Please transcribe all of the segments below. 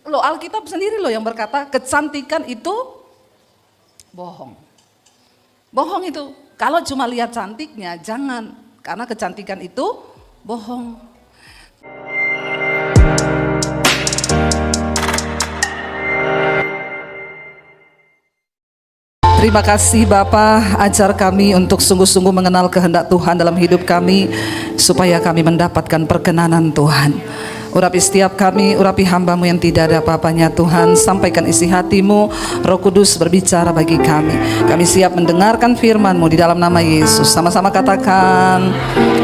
Loh, Alkitab sendiri loh yang berkata kecantikan itu bohong. Bohong itu. Kalau cuma lihat cantiknya jangan, karena kecantikan itu bohong. Terima kasih Bapa, ajar kami untuk sungguh-sungguh mengenal kehendak Tuhan dalam hidup kami, supaya kami mendapatkan perkenanan Tuhan. Urapi setiap kami, urapi hamba-Mu yang tidak ada apa-apanya Tuhan. Sampaikan isi hati-Mu, Roh Kudus berbicara bagi kami. Kami siap mendengarkan firman-Mu di dalam nama Yesus. Sama-sama katakan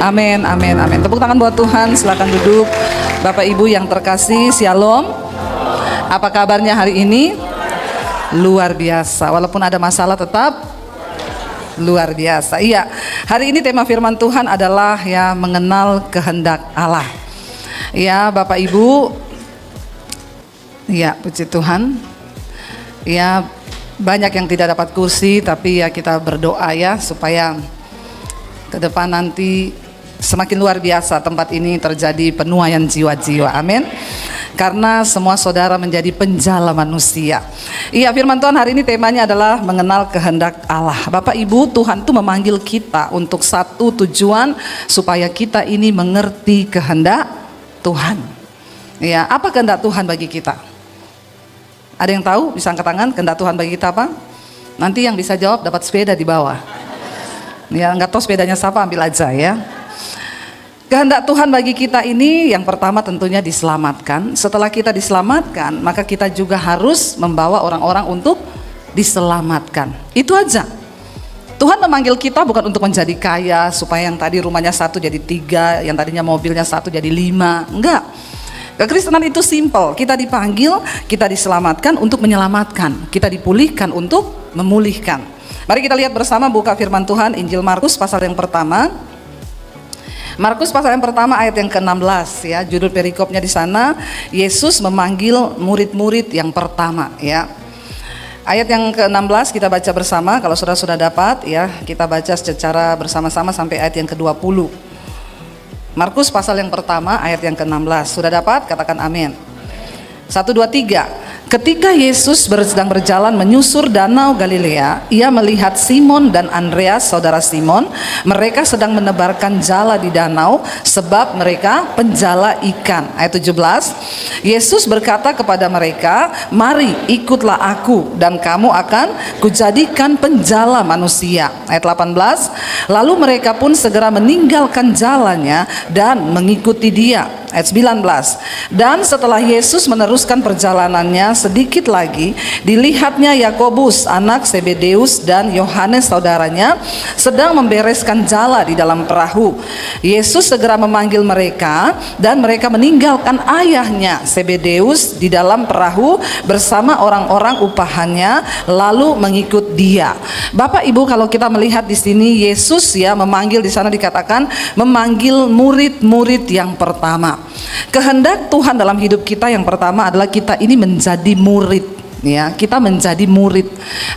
amin, amin, amin. Tepuk tangan buat Tuhan, silakan duduk. Bapak Ibu yang terkasih, Shalom. Apa kabarnya hari ini? Luar biasa, walaupun ada masalah tetap luar biasa. Iya, hari ini tema firman Tuhan adalah ya mengenal kehendak Allah. Ya Bapak Ibu, ya puji Tuhan. Ya banyak yang tidak dapat kursi, tapi ya kita berdoa ya supaya ke depan nanti semakin luar biasa tempat ini terjadi penuaian jiwa-jiwa. Amin. Karena semua saudara menjadi penjala manusia. Iya, firman Tuhan hari ini temanya adalah mengenal kehendak Allah. Bapak Ibu, Tuhan tuh memanggil kita untuk satu tujuan, supaya kita ini mengerti kehendak Tuhan. Iya, apa kehendak Tuhan bagi kita? Ada yang tahu? Bisa angkat tangan, kehendak Tuhan bagi kita apa? Nanti yang bisa jawab dapat sepeda di bawah. Ya, nggak tahu sepedanya siapa, ambil aja ya. Kehendak Tuhan bagi kita ini yang pertama tentunya diselamatkan. Setelah kita diselamatkan, maka kita juga harus membawa orang-orang untuk diselamatkan. Itu aja. Tuhan memanggil kita bukan untuk menjadi kaya, supaya yang tadi rumahnya 1 jadi 3, yang tadinya mobilnya 1 jadi 5. Enggak. Kekristenan itu simple. Kita dipanggil, kita diselamatkan untuk menyelamatkan. Kita dipulihkan untuk memulihkan. Mari kita lihat bersama, buka firman Tuhan Injil Markus pasal yang pertama. Markus pasal yang pertama ayat yang ke-16 ya, judul perikopnya di sana, Yesus memanggil murid-murid yang pertama ya. Ayat yang ke-16 kita baca bersama, kalau sudah dapat ya, kita baca secara bersama-sama sampai ayat yang ke-20. Markus pasal yang pertama ayat yang ke-16. Sudah dapat? Katakan amin. 1, 2, 3. Ketika Yesus sedang berjalan menyusur danau Galilea, ia melihat Simon dan Andreas saudara Simon. Mereka sedang menebarkan jala di danau, sebab mereka penjala ikan. Ayat 17. Yesus berkata kepada mereka, "Mari ikutlah aku, dan kamu akan kujadikan penjala manusia." Ayat 18. Lalu mereka pun segera meninggalkan jalannya dan mengikuti dia. Ayat 19. Dan setelah Yesus meneruskan perjalanannya sedikit lagi, dilihatnya Yakobus anak Zebedeus dan Yohanes saudaranya sedang membereskan jala di dalam perahu. Yesus segera memanggil mereka, dan mereka meninggalkan ayahnya Zebedeus di dalam perahu bersama orang-orang upahannya, lalu mengikut dia. Bapak Ibu, kalau kita melihat di sini Yesus ya memanggil, di sana dikatakan memanggil murid-murid yang pertama. Kehendak Tuhan dalam hidup kita yang pertama adalah kita ini menjadi murid ya, kita menjadi murid.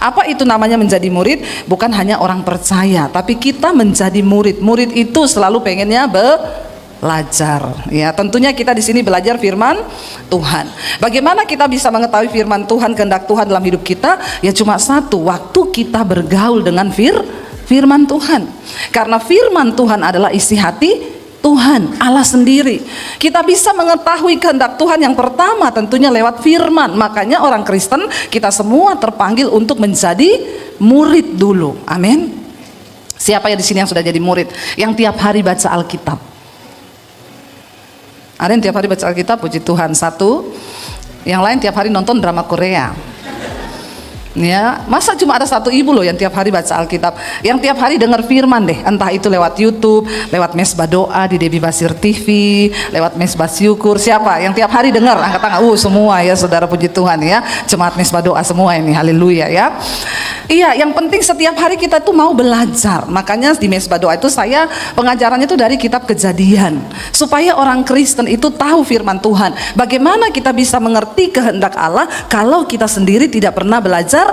Apa itu namanya menjadi murid? Bukan hanya orang percaya, tapi kita menjadi murid. Murid itu selalu pengennya belajar ya. Tentunya kita di sini belajar firman Tuhan. Bagaimana kita bisa mengetahui firman Tuhan, kehendak Tuhan dalam hidup kita? Ya cuma satu, waktu kita bergaul dengan firman Tuhan. Karena firman Tuhan adalah isi hati Tuhan, Allah sendiri. Kita bisa mengetahui kehendak Tuhan yang pertama tentunya lewat firman. Makanya orang Kristen kita semua terpanggil untuk menjadi murid dulu. Amin. Siapa yang di sini yang sudah jadi murid? Yang tiap hari baca Alkitab? Ada yang tiap hari baca Alkitab? Puji Tuhan. 1. Yang lain tiap hari nonton drama Korea. Ya, masa cuma ada satu ibu loh yang tiap hari baca Alkitab, yang tiap hari dengar firman deh, entah itu lewat YouTube, lewat Mesbah Doa di Debbie Basir TV, lewat Mesbah Syukur. Siapa yang tiap hari dengar? Angkat tangan. Semua ya saudara, puji Tuhan ya, jemaat Mesbah Doa semua ini, haleluya ya. Iya, yang penting setiap hari kita tuh mau belajar. Makanya di Mesbah Doa itu saya pengajarannya itu dari kitab Kejadian, supaya orang Kristen itu tahu firman Tuhan. Bagaimana kita bisa mengerti kehendak Allah kalau kita sendiri tidak pernah belajar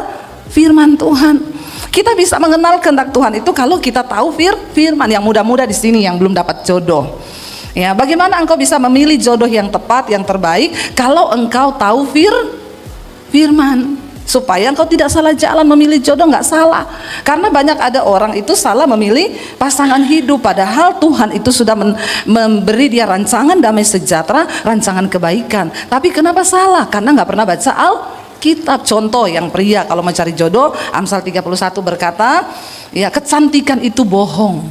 firman Tuhan. Kita bisa mengenal kehendak Tuhan itu kalau kita tahu firman. Yang muda-muda di sini yang belum dapat jodoh, Ya, bagaimana engkau bisa memilih jodoh yang tepat, yang terbaik kalau engkau tahu firman? Supaya engkau tidak salah jalan memilih jodoh, nggak salah. Karena banyak ada orang itu salah memilih pasangan hidup, padahal Tuhan itu sudah memberi dia rancangan damai sejahtera, rancangan kebaikan. Tapi kenapa salah? Karena nggak pernah baca Alkitab. Contoh yang pria kalau mencari jodoh, Amsal 31 berkata, ya, kecantikan itu bohong,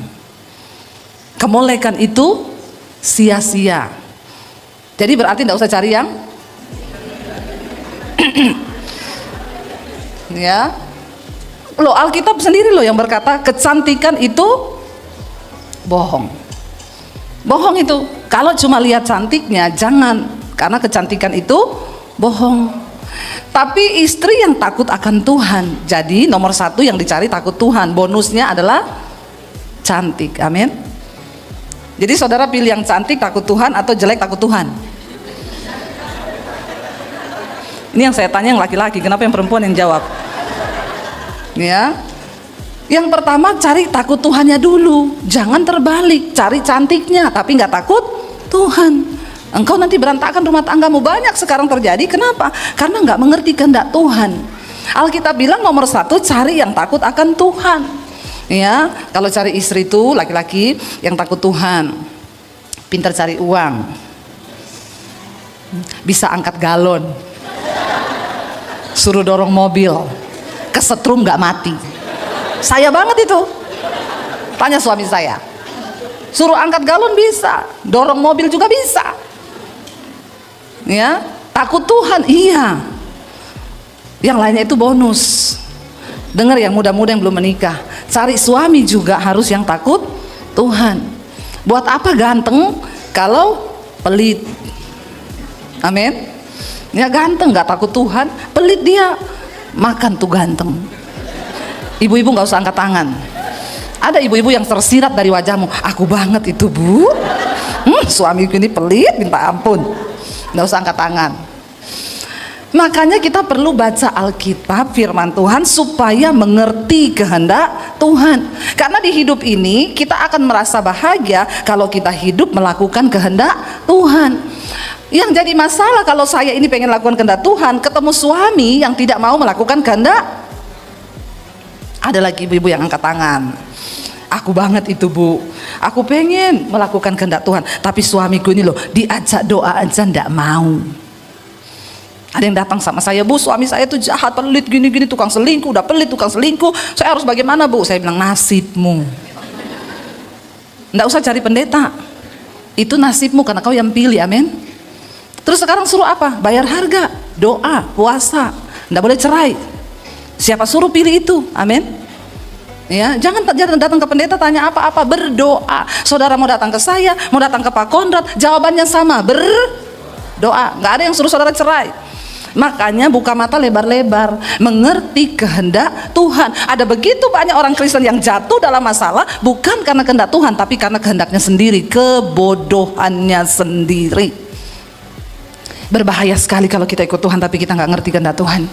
kemolekan itu sia-sia. Jadi berarti tidak usah cari yang ya, loh, Alkitab sendiri loh yang berkata kecantikan itu bohong. Bohong itu. Kalau cuma lihat cantiknya jangan, karena kecantikan itu bohong. Tapi istri yang takut akan Tuhan. Jadi nomor satu yang dicari takut Tuhan. Bonusnya adalah cantik. Amin. Jadi saudara pilih yang cantik takut Tuhan atau jelek takut Tuhan? Ini yang saya tanya yang laki-laki, kenapa yang perempuan yang jawab? Ya, yang pertama cari takut Tuhannya dulu, jangan terbalik, cari cantiknya tapi nggak takut Tuhan. Engkau nanti berantakan rumah tanggamu. Banyak sekarang terjadi, kenapa? Karena nggak mengerti kehendak Tuhan. Alkitab bilang nomor satu cari yang takut akan Tuhan. Ya, kalau cari istri itu laki-laki yang takut Tuhan, pintar cari uang, bisa angkat galon, suruh dorong mobil, kesetrum nggak mati. Saya banget itu. Tanya suami saya, suruh angkat galon bisa, dorong mobil juga bisa. Ya, takut Tuhan, iya. Yang lainnya itu bonus. Dengar yang muda-muda yang belum menikah, cari suami juga harus yang takut Tuhan. Buat apa ganteng kalau pelit? Amin. Ya, ganteng nggak takut Tuhan, pelit dia, makan tuh ganteng. Ibu-ibu nggak usah angkat tangan. Ada ibu-ibu yang tersirat dari wajahmu, aku banget itu bu. Suamiku ini pelit minta ampun. Nggak usah angkat tangan. Makanya kita perlu baca Alkitab, firman Tuhan, supaya mengerti kehendak Tuhan. Karena di hidup ini kita akan merasa bahagia kalau kita hidup melakukan kehendak Tuhan. Yang jadi masalah kalau saya ini pengen lakukan kehendak Tuhan, ketemu suami yang tidak mau melakukan kehendak. Ada lagi ibu-ibu yang angkat tangan, aku banget itu bu, aku pengen melakukan kehendak Tuhan, tapi suamiku ini loh, diajak doa aja ndak mau. Ada yang datang sama saya, bu suami saya tuh jahat, pelit gini-gini, tukang selingkuh, udah pelit tukang selingkuh, saya harus bagaimana bu? Saya bilang nasibmu, ndak usah cari pendeta, itu nasibmu karena kau yang pilih. Amin. Terus sekarang suruh apa? Bayar harga, doa, puasa, ndak boleh cerai. Siapa suruh pilih itu? Amin. Ya, jangan datang ke pendeta tanya apa-apa, berdoa. Saudara mau datang ke saya, mau datang ke Pak Kondrat, jawabannya sama, berdoa. Nggak ada yang suruh saudara cerai. Makanya buka mata lebar-lebar, mengerti kehendak Tuhan. Ada begitu banyak orang Kristen yang jatuh dalam masalah bukan karena kehendak Tuhan, tapi karena kehendaknya sendiri, kebodohannya sendiri. Berbahaya sekali kalau kita ikut Tuhan tapi kita nggak ngerti kehendak Tuhan.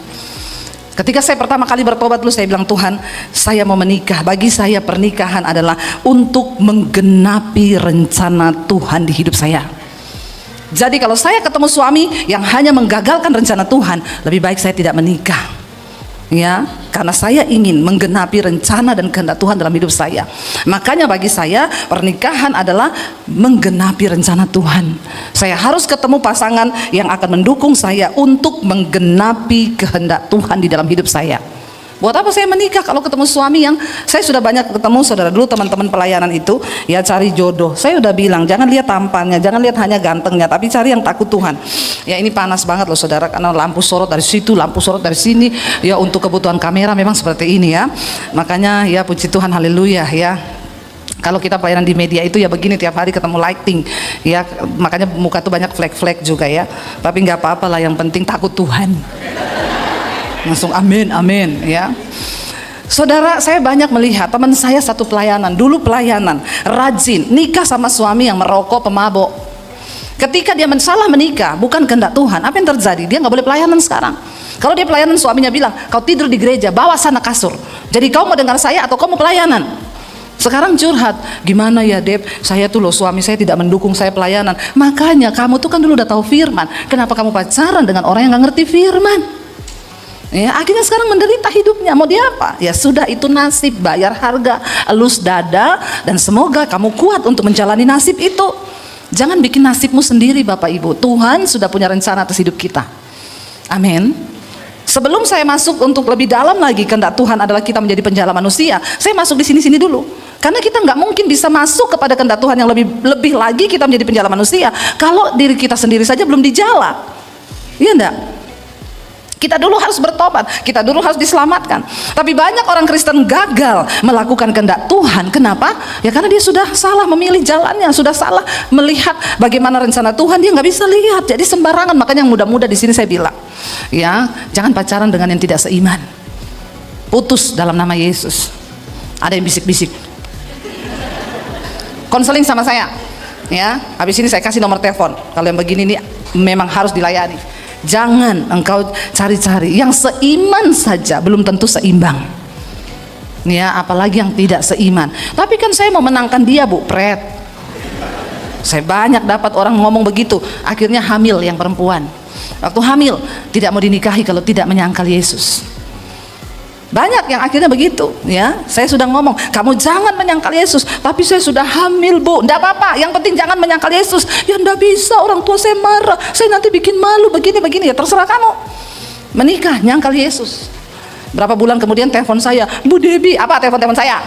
Ketika saya pertama kali bertobat dulu, saya bilang, Tuhan, saya mau menikah. Bagi saya pernikahan adalah untuk menggenapi rencana Tuhan di hidup saya. Jadi kalau saya ketemu suami yang hanya menggagalkan rencana Tuhan, lebih baik saya tidak menikah. Ya, karena saya ingin menggenapi rencana dan kehendak Tuhan dalam hidup saya. Makanya bagi saya pernikahan adalah menggenapi rencana Tuhan. Saya harus ketemu pasangan yang akan mendukung saya untuk menggenapi kehendak Tuhan di dalam hidup saya. Buat apa saya menikah kalau ketemu suami yang saya sudah banyak ketemu, saudara, dulu teman-teman pelayanan itu ya cari jodoh. Saya udah bilang jangan lihat tampannya, jangan lihat hanya gantengnya, tapi cari yang takut Tuhan. Ya ini panas banget loh saudara, karena lampu sorot dari situ, lampu sorot dari sini. Ya untuk kebutuhan kamera memang seperti ini ya. Makanya ya puji Tuhan, haleluya ya. Kalau kita pelayanan di media itu ya begini, tiap hari ketemu lighting ya, makanya muka tuh banyak flek-flek juga ya. Tapi nggak apa-apa lah, yang penting takut Tuhan. Langsung amin, amin ya. Saudara, saya banyak melihat teman saya satu pelayanan, dulu pelayanan, rajin, nikah sama suami yang merokok, pemabok. Ketika dia salah menikah, bukan kehendak Tuhan, apa yang terjadi? Dia nggak boleh pelayanan sekarang. Kalau dia pelayanan, suaminya bilang, kau tidur di gereja, bawa sana kasur. Jadi kau mau dengar saya atau kau mau pelayanan? Sekarang curhat, gimana ya Deb, saya tuh loh suami saya tidak mendukung saya pelayanan. Makanya kamu tuh kan dulu udah tahu firman, kenapa kamu pacaran dengan orang yang gak ngerti firman? Ya, akhirnya sekarang menderita hidupnya. Mau dia apa? Ya sudah, itu nasib, bayar harga, elus dada, dan semoga kamu kuat untuk menjalani nasib itu. Jangan bikin nasibmu sendiri Bapak Ibu. Tuhan sudah punya rencana atas hidup kita. Amin. Sebelum saya masuk untuk lebih dalam lagi kehendak Tuhan adalah kita menjadi penjala manusia, saya masuk di sini dulu. Karena kita nggak mungkin bisa masuk kepada kehendak Tuhan yang lebih lagi kita menjadi penjala manusia kalau diri kita sendiri saja belum dijala. Iya enggak? Kita dulu harus bertobat, kita dulu harus diselamatkan. Tapi banyak orang Kristen gagal melakukan kehendak Tuhan. Kenapa? Ya karena dia sudah salah memilih jalannya, sudah salah melihat bagaimana rencana Tuhan, dia nggak bisa lihat. Jadi sembarangan. Makanya yang muda-muda di sini saya bilang, ya jangan pacaran dengan yang tidak seiman. Putus dalam nama Yesus. Ada yang bisik-bisik. Konseling sama saya, ya. Habis ini saya kasih nomor telepon. Kalau yang begini nih memang harus dilayani. Jangan engkau cari-cari yang seiman saja, belum tentu seimbang. Ya, apalagi yang tidak seiman. Tapi kan saya mau menangkan dia, Bu Pret. Saya banyak dapat orang ngomong begitu, akhirnya hamil yang perempuan. Waktu hamil tidak mau dinikahi kalau tidak menyangkal Yesus. Banyak yang akhirnya begitu, ya. Saya sudah ngomong, kamu jangan menyangkal Yesus. Tapi saya sudah hamil, Bu. Nggak apa-apa, yang penting jangan menyangkal Yesus. Ya nggak bisa, orang tua saya marah, saya nanti bikin malu, begini. Ya terserah kamu. Menikah, nyangkal Yesus. Berapa bulan kemudian telepon saya, Bu Debbie, apa telepon saya?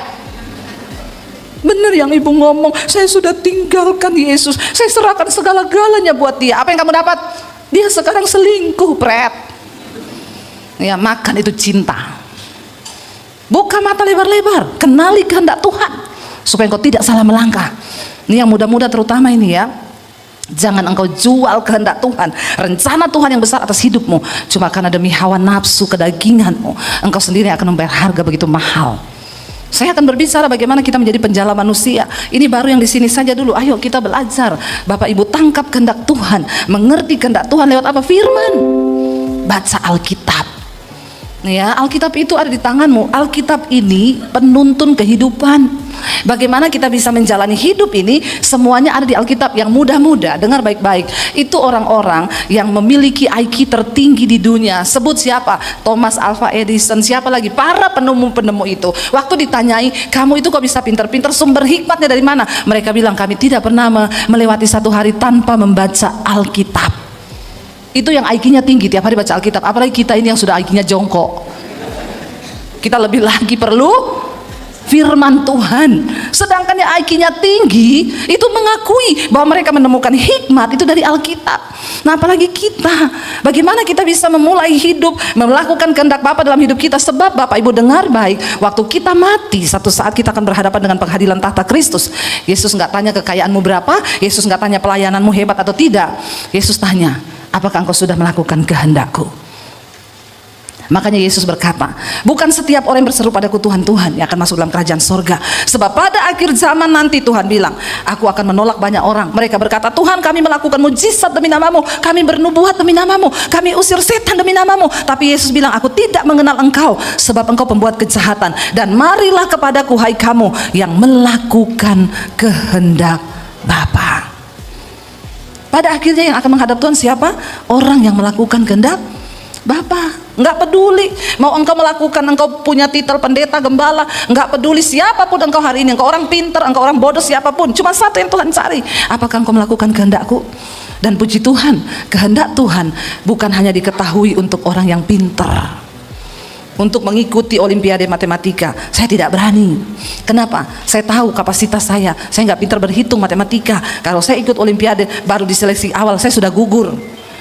Bener yang ibu ngomong, saya sudah tinggalkan Yesus, saya serahkan segala-galanya buat dia. Apa yang kamu dapat? Dia sekarang selingkuh, Pret. Ya, makan itu cinta. Buka mata lebar-lebar, kenali kehendak Tuhan supaya engkau tidak salah melangkah. Ini yang muda-muda terutama ini ya. Jangan engkau jual kehendak Tuhan, rencana Tuhan yang besar atas hidupmu cuma karena demi hawa nafsu kedaginganmu. Engkau sendiri akan membayar harga begitu mahal. Saya akan berbicara bagaimana kita menjadi penjala manusia. Ini baru yang di sini saja dulu. Ayo kita belajar. Bapak Ibu tangkap kehendak Tuhan, mengerti kehendak Tuhan lewat apa? Firman. Baca Alkitab. Ya, Alkitab itu ada di tanganmu. Alkitab ini penuntun kehidupan. Bagaimana kita bisa menjalani hidup ini, semuanya ada di Alkitab. Yang muda-muda, dengar baik-baik, itu orang-orang yang memiliki IQ tertinggi di dunia. Sebut siapa? Thomas Alva Edison, siapa lagi? Para penemu-penemu itu. Waktu ditanyai, kamu itu kok bisa pinter-pinter, sumber hikmatnya dari mana? Mereka bilang, kami tidak pernah melewati satu hari tanpa membaca Alkitab. Itu yang IQ-nya tinggi, tiap hari baca Alkitab. Apalagi kita ini yang sudah IQ-nya jongkok, kita lebih lagi perlu firman Tuhan. Sedangkan yang IQ-nya tinggi itu mengakui bahwa mereka menemukan hikmat itu dari Alkitab. Nah apalagi kita, bagaimana kita bisa memulai hidup melakukan kehendak Bapa dalam hidup kita. Sebab Bapak Ibu dengar baik, waktu kita mati satu saat kita akan berhadapan dengan pengadilan tahta Kristus. Yesus nggak tanya kekayaanmu berapa, Yesus nggak tanya pelayananmu hebat atau tidak. Yesus tanya, apakah engkau sudah melakukan kehendakku? Makanya Yesus berkata, bukan setiap orang yang berseru padaku Tuhan, Tuhan yang akan masuk dalam kerajaan sorga. Sebab pada akhir zaman nanti Tuhan bilang, aku akan menolak banyak orang. Mereka berkata, Tuhan kami melakukan mujizat demi namamu, kami bernubuat demi namamu, kami usir setan demi namamu. Tapi Yesus bilang, aku tidak mengenal engkau, sebab engkau pembuat kejahatan. Dan marilah kepadaku hai kamu yang melakukan kehendak Bapa. Pada akhirnya yang akan menghadap Tuhan siapa? Orang yang melakukan kehendak Bapa. Nggak peduli mau engkau melakukan, engkau punya titel pendeta, gembala, nggak peduli siapapun engkau hari ini, engkau orang pintar, engkau orang bodoh, siapapun, cuma satu yang Tuhan cari, apakah engkau melakukan kehendakku? Dan puji Tuhan, kehendak Tuhan bukan hanya diketahui untuk orang yang pintar. Untuk mengikuti olimpiade matematika saya tidak berani. Kenapa? Saya tahu kapasitas saya nggak pintar berhitung matematika. Kalau saya ikut olimpiade baru di seleksi awal saya sudah gugur.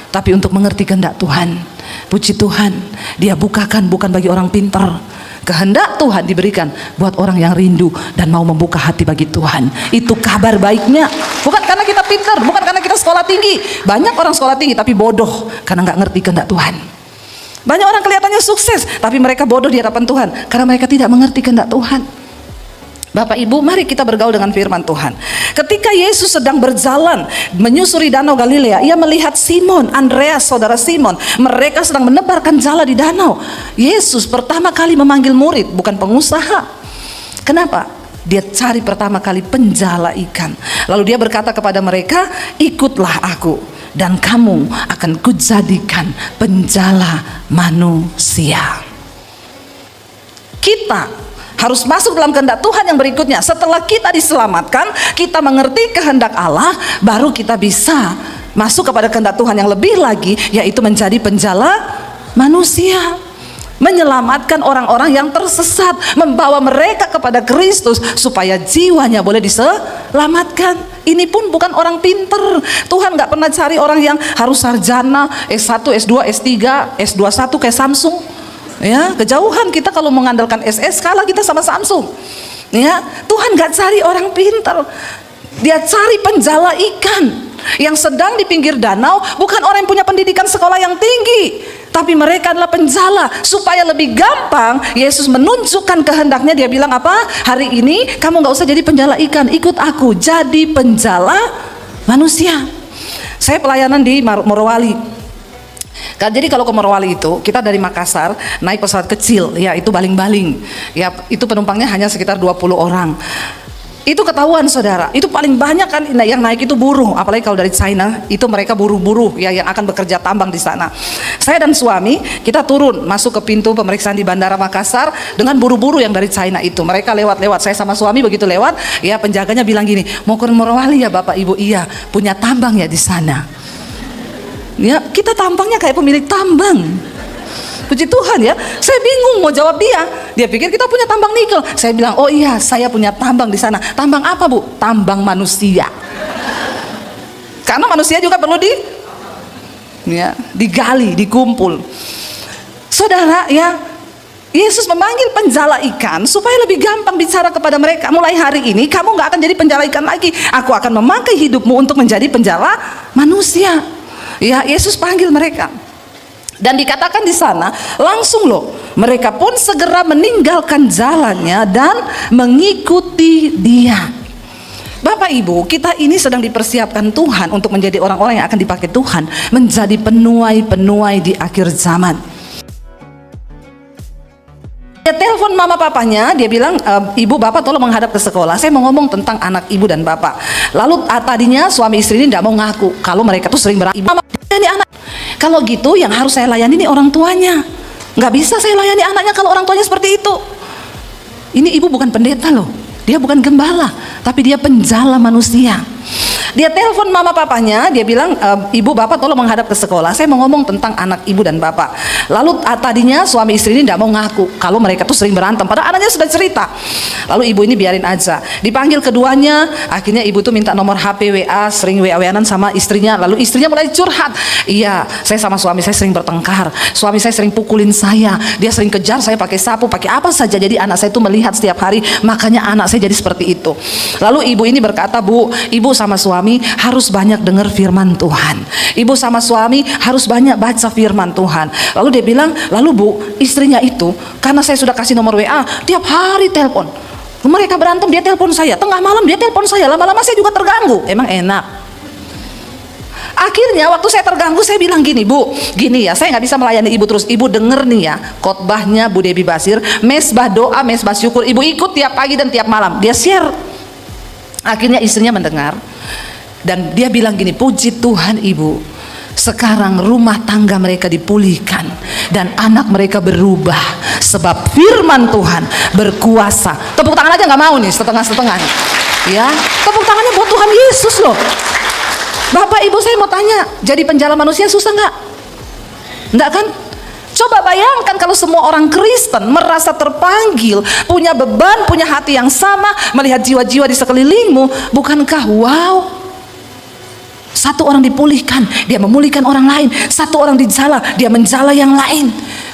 Tapi untuk mengerti kehendak Tuhan, puji Tuhan, Dia bukakan bukan bagi orang pintar. Kehendak Tuhan diberikan buat orang yang rindu dan mau membuka hati bagi Tuhan. Itu kabar baiknya. Bukan karena kita pintar, bukan karena kita sekolah tinggi. Banyak orang sekolah tinggi tapi bodoh karena nggak ngerti kehendak Tuhan. Banyak orang kelihatannya sukses tapi mereka bodoh di hadapan Tuhan karena mereka tidak mengerti kehendak Tuhan. Bapak Ibu, mari kita bergaul dengan firman Tuhan. Ketika Yesus sedang berjalan menyusuri danau Galilea, ia melihat Simon, Andreas, saudara Simon. Mereka sedang menebarkan jala di danau. Yesus pertama kali memanggil murid, bukan pengusaha. Kenapa? Dia cari pertama kali penjala ikan. Lalu dia berkata kepada mereka, ikutlah aku dan kamu akan kujadikan penjala manusia. Kita harus masuk dalam kehendak Tuhan yang berikutnya. Setelah kita diselamatkan, kita mengerti kehendak Allah, baru kita bisa masuk kepada kehendak Tuhan yang lebih lagi, yaitu menjadi penjala manusia. Menyelamatkan orang-orang yang tersesat, membawa mereka kepada Kristus supaya jiwanya boleh diselamatkan. Ini pun bukan orang pinter. Tuhan gak pernah cari orang yang harus sarjana S1, S2, S3, S21 kayak Samsung. Ya, kejauhan kita kalau mengandalkan SS, kalah kita sama Samsung. Ya, Tuhan gak cari orang pinter. Dia cari penjala ikan yang sedang di pinggir danau, bukan orang yang punya pendidikan sekolah yang tinggi, tapi mereka adalah penjala. Supaya lebih gampang Yesus menunjukkan kehendaknya, dia bilang apa? Hari ini kamu gak usah jadi penjala ikan, ikut aku jadi penjala manusia. Saya pelayanan di Morowali. Jadi kalau ke Morowali itu kita dari Makassar naik pesawat kecil, ya itu baling-baling, ya itu penumpangnya hanya sekitar 20 orang. Itu ketahuan saudara, itu paling banyak kan yang naik itu buruh, apalagi kalau dari China itu mereka buruh-buruh ya yang akan bekerja tambang di sana. Saya dan suami kita turun masuk ke pintu pemeriksaan di Bandara Makassar dengan buruh-buruh yang dari China itu. Mereka lewat-lewat, saya sama suami begitu lewat, ya penjaganya bilang gini, mau ke Morowali ya Bapak Ibu? Iya, punya tambang ya di sana. Ya, kita tampangnya kayak pemilik tambang. Puji Tuhan ya, saya bingung mau jawab dia. Dia pikir kita punya tambang nikel. Saya bilang, oh iya, saya punya tambang di sana. Tambang apa Bu? Tambang manusia. Karena manusia juga perlu digali, dikumpul. Saudara ya, Yesus memanggil penjala ikan supaya lebih gampang bicara kepada mereka. Mulai hari ini kamu gak akan jadi penjala ikan lagi. Aku akan memakai hidupmu untuk menjadi penjala manusia. Ya, Yesus panggil mereka. Dan dikatakan di sana langsung loh, mereka pun segera meninggalkan jalannya dan mengikuti dia. Bapak Ibu, kita ini sedang dipersiapkan Tuhan untuk menjadi orang-orang yang akan dipakai Tuhan menjadi penuai-penuai di akhir zaman. Dia telepon mama papanya, dia bilang, ibu bapak tolong menghadap ke sekolah, saya mau ngomong tentang anak ibu dan bapak. Lalu tadinya suami istri ini tidak mau ngaku kalau mereka tuh sering berantem. Mama, ini anak. Kalau gitu yang harus saya layani ini orang tuanya. Nggak bisa saya layani anaknya kalau orang tuanya seperti itu. Ini ibu bukan pendeta loh, dia bukan gembala, tapi dia penjala manusia. Dia telepon mama papanya, dia bilang, ibu bapak tolong menghadap ke sekolah, saya mau ngomong tentang anak ibu dan bapak. Lalu tadinya suami istri ini tidak mau ngaku kalau mereka tuh sering berantem, padahal anaknya sudah cerita. Lalu ibu ini biarin aja. Dipanggil keduanya, akhirnya ibu tuh minta nomor HP WA, sering WA-WA-an sama istrinya. Lalu istrinya mulai curhat, iya saya sama suami saya sering bertengkar, suami saya sering pukulin saya, dia sering kejar saya pakai sapu, pakai apa saja, jadi anak saya tuh melihat setiap hari, makanya anak saya jadi seperti itu. Lalu ibu ini berkata, Bu, ibu sama suami harus banyak dengar firman Tuhan, ibu sama suami harus banyak baca firman Tuhan. Lalu dia bilang, lalu Bu, istrinya itu karena saya sudah kasih nomor WA, tiap hari telepon. Mereka berantem, dia telepon saya, tengah malam dia telepon saya, lama-lama saya juga terganggu. Emang enak. Akhirnya waktu saya terganggu, saya bilang gini, Bu, gini ya, saya nggak bisa melayani ibu terus. Ibu denger nih ya, khotbahnya Bu Debbie Basir, mesbah doa, mesbah syukur. Ibu ikut tiap pagi dan tiap malam, dia share. Akhirnya istrinya mendengar dan dia bilang gini, puji Tuhan Ibu, sekarang rumah tangga mereka dipulihkan dan anak mereka berubah sebab firman Tuhan berkuasa. Tepuk tangan aja nggak mau nih, setengah-setengah nih. Ya, tepuk tangannya buat Tuhan Yesus loh. Bapak Ibu, saya mau tanya, jadi penjala manusia susah nggak? Enggak kan? Coba bayangkan kalau semua orang Kristen merasa terpanggil, punya beban, punya hati yang sama, melihat jiwa-jiwa di sekelilingmu, bukankah wow? Satu orang dipulihkan, dia memulihkan orang lain. Satu orang dijala, dia menjala yang lain.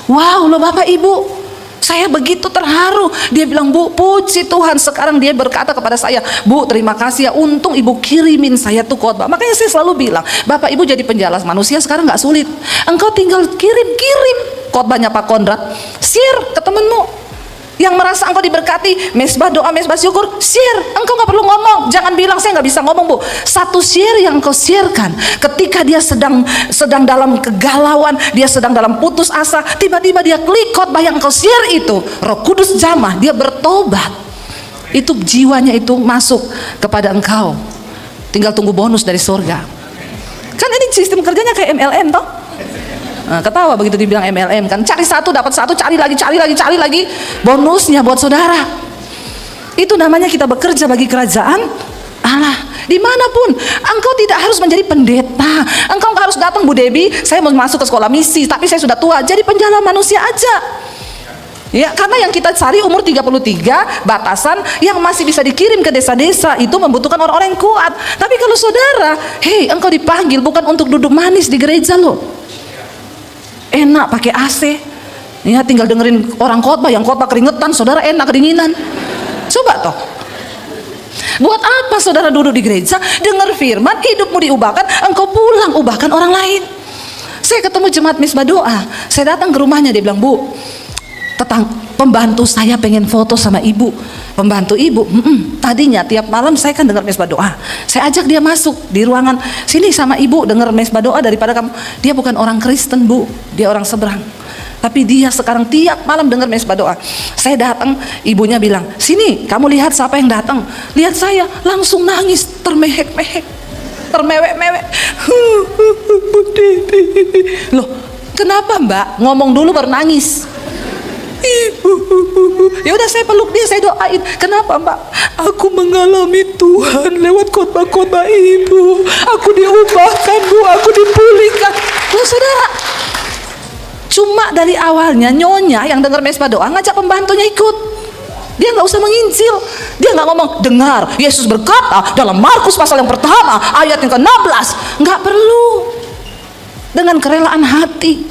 Wow loh Bapak Ibu, saya begitu terharu. Dia bilang, Bu, puji Tuhan, sekarang dia berkata kepada saya, Bu, terima kasih ya, untung Ibu kirimin saya tuh khotbah. Makanya saya selalu bilang, Bapak Ibu jadi penjala manusia sekarang gak sulit. Engkau tinggal kirim khotbahnya Pak Kondrat, share ke temenmu yang merasa engkau diberkati, mesbah doa, mesbah syukur, share. Engkau gak perlu ngomong, jangan bilang saya gak bisa ngomong, Bu. Satu share yang engkau sharekan, ketika dia sedang dalam kegalauan, dia sedang dalam putus asa, tiba-tiba dia klik khotbah yang engkau share itu, Roh Kudus jamah, dia bertobat. Itu jiwanya itu masuk kepada engkau. Tinggal tunggu bonus dari surga. Kan ini sistem kerjanya kayak MLM toh. Nah, ketawa begitu dibilang MLM kan, cari satu dapat satu, cari lagi, bonusnya buat saudara. Itu namanya kita bekerja bagi kerajaan Allah. Dimanapun engkau tidak harus menjadi pendeta, engkau nggak harus datang, Bu Debi saya mau masuk ke sekolah misi tapi saya sudah tua, jadi penjala manusia aja ya, karena yang kita cari umur 33 batasan yang masih bisa dikirim ke desa-desa, itu membutuhkan orang-orang yang kuat. Tapi kalau saudara, hei, engkau dipanggil bukan untuk duduk manis di gereja loh, enak pakai AC ya, tinggal dengerin orang khotbah, yang khotbah keringetan, saudara enak kedinginan. Coba toh, buat apa saudara duduk di gereja, dengar firman, hidupmu diubahkan, engkau pulang ubahkan orang lain. Saya ketemu jemaat Misbah Doa, saya datang ke rumahnya, dia bilang, Bu, pembantu saya pengen foto sama ibu. Pembantu ibu, tadinya tiap malam saya kan dengar Misbah Doa, saya ajak dia masuk di ruangan, sini sama ibu dengar Misbah Doa daripada kamu. Dia bukan orang Kristen, Bu, dia orang seberang, tapi dia sekarang tiap malam dengar Misbah Doa. Saya datang, ibunya bilang, sini kamu lihat siapa yang datang. Lihat saya, langsung nangis, termehek-mehek, termewek-mewek. Loh, kenapa Mbak? Ngomong dulu baru nangis. Ya udah, saya peluk dia, saya doain. Kenapa Mbak? Aku mengalami Tuhan lewat khotbah-khotbah ibu. Aku diubahkan, Bu, aku dipulihkan. Loh saudara, cuma dari awalnya nyonya yang dengar Misbah Doa ngajak pembantunya ikut. Dia nggak usah menginjil, dia nggak ngomong, dengar Yesus berkata dalam Markus pasal yang pertama ayat yang ke-16. Nggak perlu. Dengan kerelaan hati.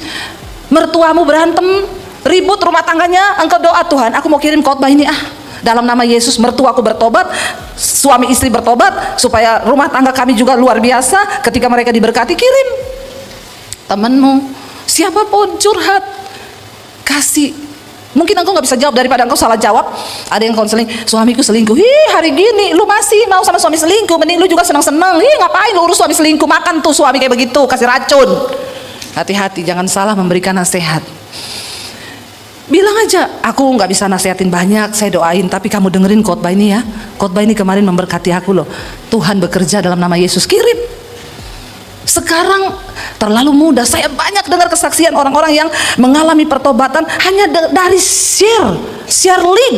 Mertuamu berantem, ribut rumah tangganya, engkau doa, Tuhan aku mau kirim khotbah ini dalam nama Yesus, mertuaku bertobat, suami istri bertobat, supaya rumah tangga kami juga luar biasa. Ketika mereka diberkati, kirim temanmu, siapapun, curhat, kasih. Mungkin engkau nggak bisa jawab, daripada engkau salah jawab. Ada yang konseling, suamiku selingkuh. Hari gini lu masih mau sama suami selingkuh, mending lu juga senang-senang. Ngapain lu urus suami selingkuh, makan tuh suami kayak begitu, kasih racun. Hati-hati, jangan salah memberikan nasihat. Bilang aja, aku nggak bisa nasihatin banyak, saya doain, tapi kamu dengerin khotbah ini ya. Khotbah ini kemarin memberkati aku loh. Tuhan bekerja dalam nama Yesus, kirim. Sekarang terlalu mudah. Saya banyak dengar kesaksian orang-orang yang mengalami pertobatan hanya dari share link.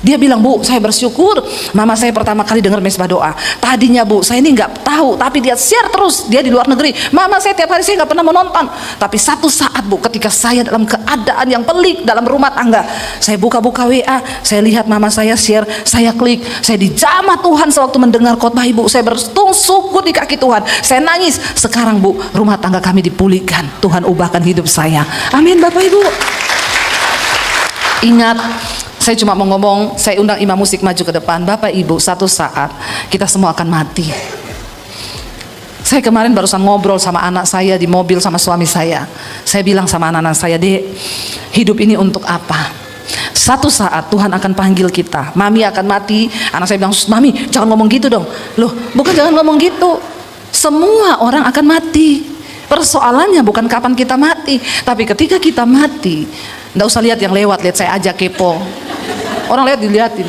Dia bilang, Bu, saya bersyukur mama saya pertama kali dengar Misbah Doa. Tadinya Bu, saya ini nggak tahu, tapi dia share terus. Dia di luar negeri, mama saya tiap hari saya nggak pernah menonton. Tapi satu saat Bu, ketika saya dalam keadaan yang pelik dalam rumah tangga, saya buka-buka WA, saya lihat mama saya share, saya klik, saya dijamah Tuhan sewaktu mendengar khotbah Ibu. Saya bersujud di kaki Tuhan, saya nangis. Sekarang Bu, rumah tangga kami dipulihkan. Tuhan ubahkan hidup saya. Amin Bapak Ibu. Ingat, saya cuma mau ngomong, saya undang imam musik maju ke depan. Bapak Ibu, satu saat kita semua akan mati. Saya kemarin barusan ngobrol sama anak saya di mobil sama suami saya. Saya bilang sama anak-anak saya, Dek, hidup ini untuk apa? Satu saat Tuhan akan panggil kita, Mami akan mati. Anak saya bilang, Mami jangan ngomong gitu dong. Loh, bukan jangan ngomong gitu, semua orang akan mati. Persoalannya bukan kapan kita mati, tapi ketika kita mati. Nggak usah lihat yang lewat, lihat saya aja, kepo. Orang lewat dilihatin,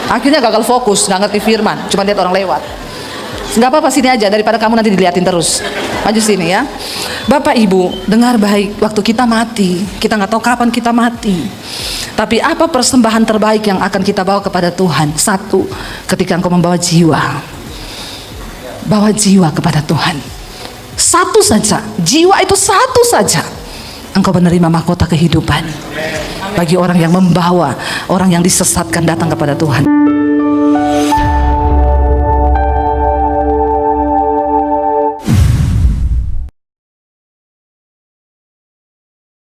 akhirnya gagal fokus, nggak ngerti firman, cuma lihat orang lewat. Nggak apa-apa, sini aja daripada kamu nanti dilihatin terus. Maju sini ya. Bapak Ibu, dengar baik, waktu kita mati, kita nggak tahu kapan kita mati. Tapi apa persembahan terbaik yang akan kita bawa kepada Tuhan? Satu, ketika engkau membawa jiwa. Bawa jiwa kepada Tuhan. Satu saja, jiwa itu satu saja. Engkau menerima mahkota kehidupan bagi orang yang membawa orang yang disesatkan datang kepada Tuhan.